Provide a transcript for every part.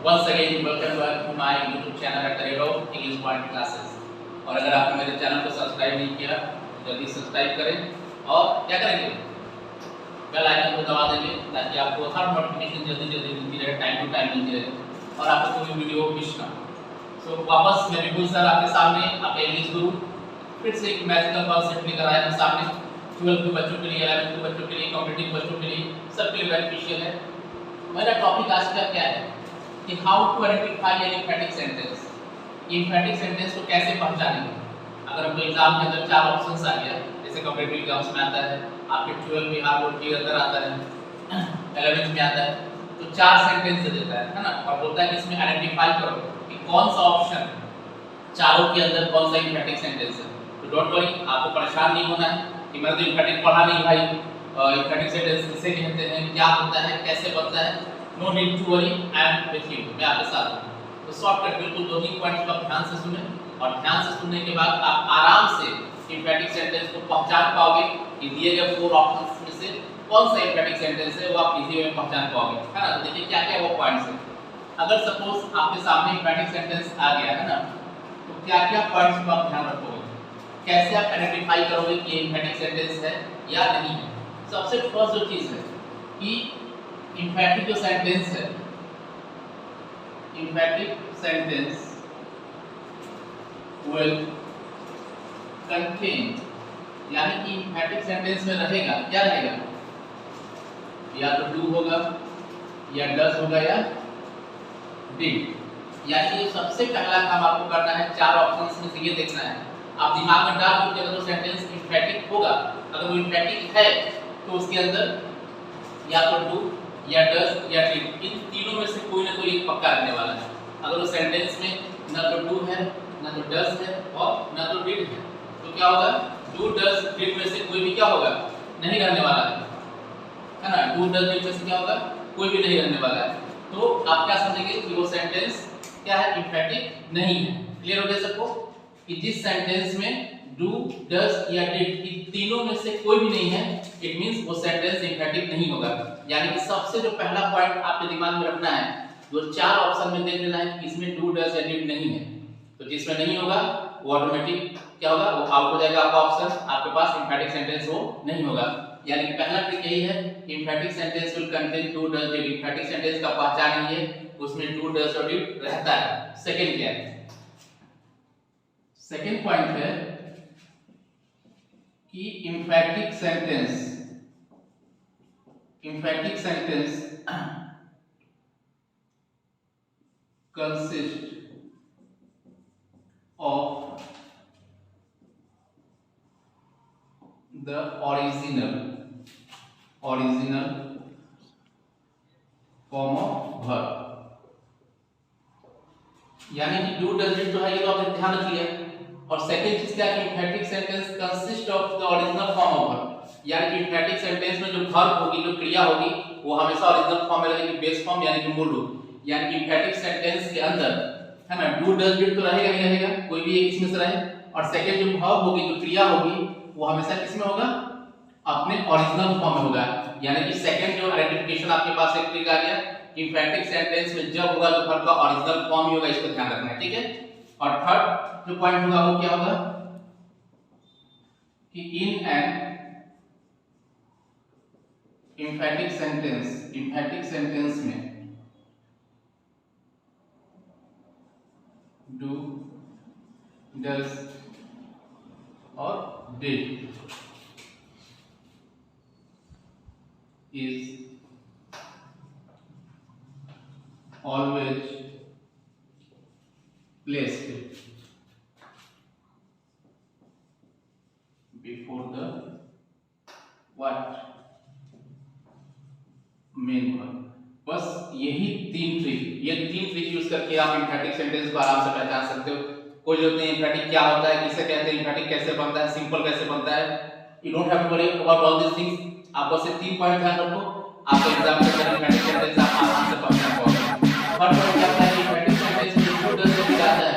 Once again, welcome back to my YouTube channel at the rate of English Point Classes। और अगर आपने मेरे channel को subscribe नहीं किया तो जल्दी सब्सक्राइब करें और क्या करेंगे, बेल आइकन को दबा देंगे ताकि आपको हर नोटिफिकेशन जल्दी मिलती रहे, टाइम टू टाइम मिलती रहे और आपको कोई वीडियो मिस ना हो। वापस मैं विपुल सर आपके सामने, आपके इंग्लिश गुरु, फिर से एक मैजिकल कॉन्सेप्ट लेकर आए हैं सामने। 12th के बच्चों के लिए, 11th के बच्चों के लिए, कॉम्पिटिटिव बच्चों के लिए, सबके लिए बेनिफिशियल है। मेरा टॉपिक आज का क्या है कि how to identify an emphatic sentence. Emphatic sentence को कैसे पहचानेंगे। अगर हमको एग्जाम के अंदर 4 ऑप्शंस आ गया, जैसे कॉम्पिटिटिव एग्जाम्स में आता है, आपके 12 बिहार बोर्ड के अंदर आता है, 11th में आता है, तो 4 सेंटेंस दे देता है ना, और बोलता है कि इसमें आइडेंटिफाई करो कि कौन सा ऑप्शन चारों के अंदर कौन सा एम्फैटिक सेंटेंस है। तो डोंट वरी, आपको परेशान नहीं होना है कि मैंने तो एम्फैटिक पढ़ा नहीं भाई, एम्फैटिक सेंटेंस किसे कहते हैं, क्या होता है, कैसे बनता है। No need to worry, I am with you, मैं आपके साथ हूं। तो शॉर्टकट बिल्कुल 2 ही पॉइंट्स को ध्यान से सुने, और ध्यान से सुनने के बाद आप आराम से एम्फैटिक सेंटेंस को पहचान पाओगे कि दिए गए 4 ऑप्शंस में से कौन सा एम्फैटिक सेंटेंस है, वो आप इजी वे में पहचान पाओगे, है ना। तो देखिए क्या क्या वो पॉइंट्स है। अगर सपोज आपके सामने एम्फैटिक सेंटेंस आ गया है ना, तो क्या क्या पॉइंट्स को आप ध्यान रखोगे, कैसे आप आइडेंटिफाई करोगे कि एम्फैटिक सेंटेंस है या नहीं है। सबसे फर्स्ट जो चीज है कि एम्फैटिक जो सेंटेंस है, एम्फैटिक सेंटेंस विल कंटेन, यानी कि एम्फैटिक सेंटेंस में रहेगा, क्या रहेगा, या तो डू होगा, या डज होगा, या डिड। यानी ये सबसे पहला काम आपको करना है, 4 ऑप्शंस में से ये देखना है। आप दिमाग में डाल दो कि अगर वो सेंटेंस एम्फैटिक होगा, अगर वो एम्फैटिक है तो उसके अंदर या तो डू, या डज, या डिड, इन तीनों में से कोई ना कोई एक पक्का रहने वाला है। अगर वो सेंटेंस में ना तो डू है, ना तो डज है, और ना तो डिड है, तो क्या होगा, डू डज डिड में से कोई भी क्या होगा, नहीं रहने वाला है ना। डू डज डिड में से क्या होगा, कोई भी नहीं रहने वाला है। तो आप क्या समझेंगे कि वो सेंटेंस क्या है, एम्फैटिक नहीं है। क्लियर हो गया सबको कि जिस सेंटेंस में डू, डज या डिड, इन तीनों में से कोई भी नहीं है, इट मींस वो सेंटेंस एम्फैटिक नहीं होगा। यानी कि सबसे जो पहला पॉइंट आपके दिमाग में रखना है, जो 4 ऑप्शन में देख लेना है कि इसमें डू, डज या डिड नहीं है। तो जिसमें नहीं होगा वो ऑटोमेटिक क्या होगा, वो आउट हो जाएगा आपका ऑप्शन, आपके पास एम्फैटिक सेंटेंस वो नहीं होगा। यानी कि पहला ट्रिक यही है, एम्फैटिक sentence will contain do, does, did. एम्फैटिक sentence का पहचान ये है, उसमें डू, डज और डिड रहता है। सेकंड क्या है, सेकंड पॉइंट है कि एम्फैटिक sentence consist of the original form of verb. यानी कि डू, डज, डिड तो है, ये तो आपने ध्यान रख लिया। और सेकंड चीज क्या है कि एम्फैटिक sentence consist of the original form of verb. यानी कि एम्फैटिक सेंटेंस में जो वर्ब होगी, जो क्रिया होगी, वो हमेशा ओरिजिनल फॉर्म में रहेगी, बेस फॉर्म यानी कि मूल रूप। यानी कि एम्फैटिक सेंटेंस के अंदर है ना, डू, डज, डिड तो रहेगा ही रहेगा, कोई भी एक इसमें से रहे। और सेकंड जो वर्ब होगी, जो क्रिया होगी, वो हमेशा किस में होगा, अपने ओरिजिनल फॉर्म में होगा। यानी कि सेकंड जो आइडेंटिफिकेशन आपके पास एक ट्रिक आ गया, एम्फैटिक सेंटेंस में जब होगा तो वर्ब का ओरिजिनल फॉर्म ही होगा, इसको ध्यान रखना है, ठीक है। और थर्ड जो पॉइंट होगा वो क्या होगा कि इन एन एम्फैटिक सेंटेंस में डू, डज और did is always placed before the what main verb। बस यही 3 ट्रिक, ये 3 ट्रिक यूज करके आप एम्फैटिक सेंटेंस को आराम से पहचान सकते हो। कोई जरूरत नहीं एम्फैटिक क्या होता है, किसे कहते हैं, एम्फैटिक कैसे बनता है, सिंपल कैसे बनता है, you don't have to worry about all this things. आप बस ये 3 पॉइंट ध्यान रखो, आपके एग्जाम के अंदर एम्फैटिक सेंटेंस आप आराम से पहचान पाओगे। फर्स्ट पॉइंट क्या है, एम्फैटिक सेंटेंस में डू, डज, डिड आता है,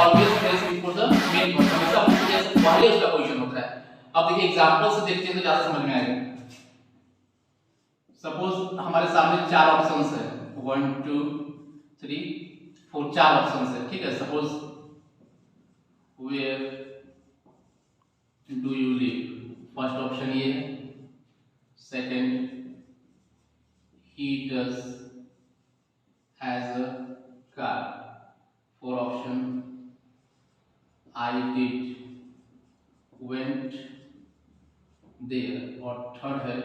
always place before the main verb, हमेशा उसके पहले उसका पोजीशन होता है। अब देखिए एग्जांपल से देखते हैं तो ज्यादा समझ में आएगा। सपोज हमारे सामने 4 ऑप्शंस है, 1 2 3 4 4 ऑप्शन है, ठीक है। Suppose where do you live, first option ये है। Second he does has a car, fourth option I did went there, और थर्ड है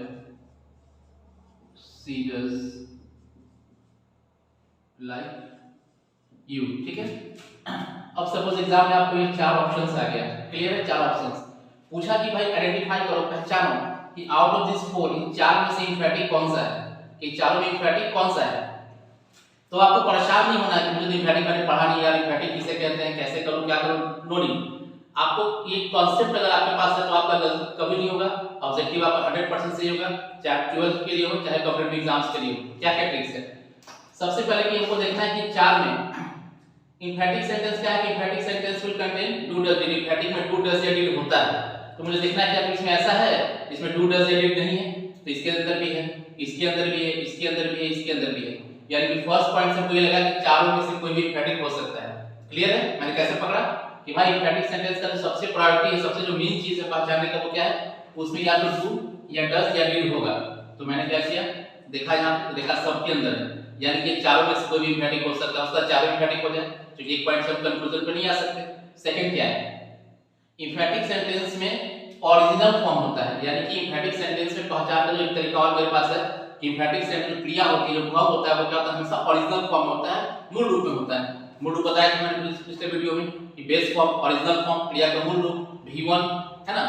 she does like you, ठीक है। अब सपोज एग्जाम में आपको ये चार ऑप्शंस आ गया, क्लियर है। चार ऑप्शंस पूछा कि भाई आइडेंटिफाई करो, पहचानो कि आउट ऑफ दिस फोर, इन चार में से इम्फेटिक कौन सा है, कि चारों में इम्फेटिक कौन सा है। तो आपको परेशान नहीं होना कि मुझे इम्फेटिक मैंने पढ़ा नहीं यार, इम्फेटिक किसे कहते हैं, कैसे करूं, क्या करूं, नो नहीं। आपको ये कॉन्सेप्ट अगर आपके पास है तो आपका कभी नहीं होगा, ऑब्जेक्टिव आपका 100% सही होगा, चाहे 12th के लिए हो चाहे कॉम्पिटिटिव एग्जाम्स के लिए हो। क्या क्या ट्रिक्स है, सबसे पहले कि हमको देखना है कि चार में इम्फेटिक सेंटेंस क्या है, कि emphatic sentence will contain do does did. Emphatic में डू डज या डिड होता है, तो मुझे देखना है कि इसमें ऐसा है जिसमें डू डज या डिड नहीं है, तो इसके अंदर भी है, इसके अंदर भी है, इसके अंदर भी है, इसके अंदर भी है। यानी कि फर्स्ट पॉइंट से मुझे ये लगा कि चारों में से कोई भी इम्फेटिक हो सकता है। क्लियर है, मैंने कैसे पकड़ा कि भाई इम्फेटिक सेंटेंस का जो सबसे प्रायोरिटी है, सबसे जो मेन चीज है पहचानने का, वो क्या है, उसमें या तो डू या डज या डिड होगा। तो मैंने क्या किया, देखा यहाँ देखा सबके अंदर है, यानी कि चारों में से कोई भी इम्फेटिक हो सकता है, उसका चारों इम्फेटिक हो जाए, तो एक पॉइंट से हम कंक्लूजन पे नहीं आ सकते। सेकंड क्या है, इम्फेटिक सेंटेंस में ओरिजिनल फॉर्म होता है, यानी कि इम्फेटिक सेंटेंस में पहचानने का जो एक तरीका और मेरे पास है कि इम्फेटिक सेंटेंस में क्रिया होती है, जो भाव होता है, वो क्या होता है, हमेशा ओरिजिनल फॉर्म होता है, मूल रूप में होता है। मूल रूप बताया कि मैंने पिछले वीडियो में कि बेस फॉर्म, ओरिजिनल फॉर्म, क्रिया का मूल रूप V1 है ना।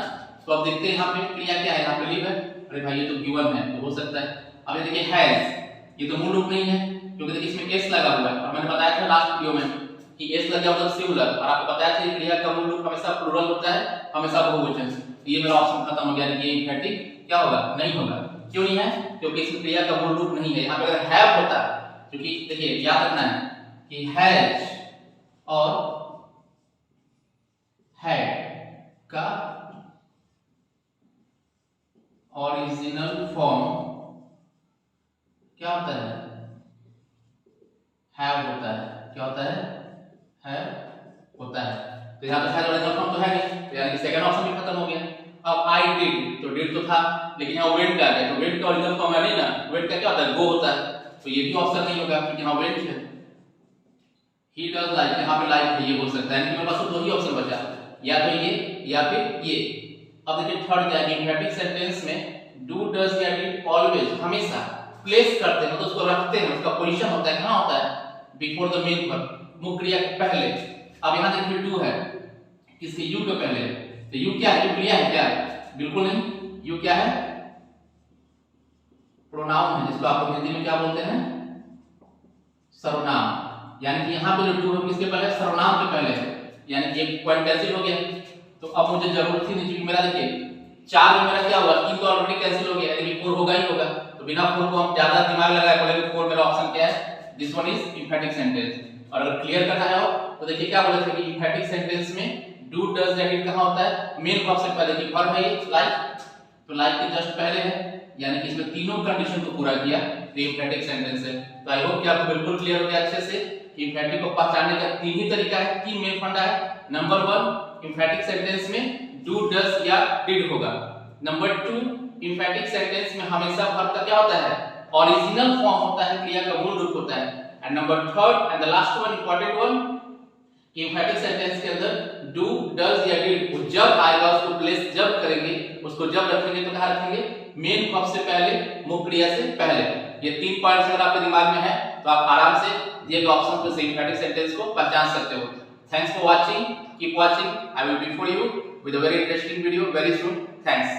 तो अब देखते हैं यहाँ पे क्रिया क्या है, यहाँ पे लिव है, अरे भाई ये तो V1 है, तो हो सकता है। अब ये देखिए हैज, ये तो मूल रूप नहीं है क्योंकि देखिए इसमें s लगा हुआ है, और मैंने बताया था लास्ट वीडियो में कि s लग गया मतलब सिंगुलर, और आपको बताया था क्रिया का मूल रूप हमेशा प्लूरल होता है, हमेशा बहुवचन। तो ये मेरा ऑप्शन खत्म हो गया, ये इम्फेटिक क्या होगा, नहीं होगा। क्यों नहीं है, क्योंकि इसमें क्रिया का मूल रूप नहीं है। यहाँ पे अगर हैव होता, क्योंकि देखिए याद रखना है कि हैज और हैड का ओरिजिनल फॉर्म क्या होता है, हैव होता है। क्या होता है, हैव होता है। तो यहाँ पे हैज ओरिजिनल फॉर्म तो है नहीं, तो यानी कि सेकंड ऑप्शन भी खत्म हो गया। अब आई डिड, तो डिड तो था, लेकिन यहाँ वेंट आ गया, तो वेंट का ओरिजिनल फॉर्म है नहीं ना, वेंट का क्या होता है, गो होता है, तो ये भी ऑप्शन नहीं होगा क्योंकि यहाँ वेंट है। ही डज लाइक, यहाँ पे लाइक है, ये हो सकता है, यानी कि मेरे पास दो ही ऑप्शन बचा, या तो ये या फिर ये। अब देखिए थर्ड क्या है, इम्फेटिक सेंटेंस में डू डज या डिड ऑलवेज, हमेशा प्लेस करते हैं, मतलब उसको रखते हैं, उसका पोजीशन होता है, कहां होता है, बिफोर द मेन वर्ब, मुख्य क्रिया के पहले। अब यहां देखिए डू है किसके, यू के पहले, तो यू क्या है, यू क्रिया है क्या, बिल्कुल नहीं। यू क्या है, प्रोनाउन है, जिसको आप लोग हिंदी में क्या बोलते हैं, सर्वनाम। यानी कि यहाँ पे जो डू है किसके पहले, सर्वनाम के पहले है, यानी कि एक पॉइंट कैंसिल हो गया। तो अब मुझे जरूरत ही नहीं, क्योंकि मेरा देखिए चार में मेरा क्या हुआ, तीन तो ऑलरेडी कैंसिल हो गया, यानी कि 4 होगा ही होगा। तो बिना 4 को हम ज्यादा दिमाग लगाए बोले 4 मेरा ऑप्शन क्या है, this one is emphatic sentence. और अगर क्लियर करना है तो देखिए क्या बोले थे कि इम्फेटिक सेंटेंस में डू डज या डिड कहां होता है, मेन वर्ब से पहले, कि वर्ब है लाइक, तो लाइक के जस्ट पहले है, यानी कि इसमें तीनों कंडीशन को पूरा किया, तो इम्फेटिक सेंटेंस है। तो आई होप कि आपको बिल्कुल क्लियर हो गया अच्छे से कि इम्फेटिक को पहचानने का तीन ही तरीका है, तीन मेन फंडा है। नंबर 1, इम्फेटिक सेंटेंस में डू डज या डिड होगा। नंबर 2, इम्फेटिक सेंटेंस में हमेशा वर्ब का क्या होता है, ओरिजिनल फॉर्म होता है, क्रिया का मूल रूप होता है। And number 3 and the last one, important one, कि इम्फेटिक सेंटेंस के अंदर डू डज या डिड जब आएगा, उसको प्लेस जब करेंगे, उसको जब रखेंगे तो कहां रखेंगे, मेन वर्ब से पहले, मुख्य क्रिया से पहले। ये 3 पॉइंट्स अगर आपके दिमाग में है तो आप आराम से दिए गए ऑप्शन से इम्फेटिक सेंटेंस को पहचान सकते हो। Thanks for watching. Keep watching. I will be for you with a very interesting video very soon. Thanks.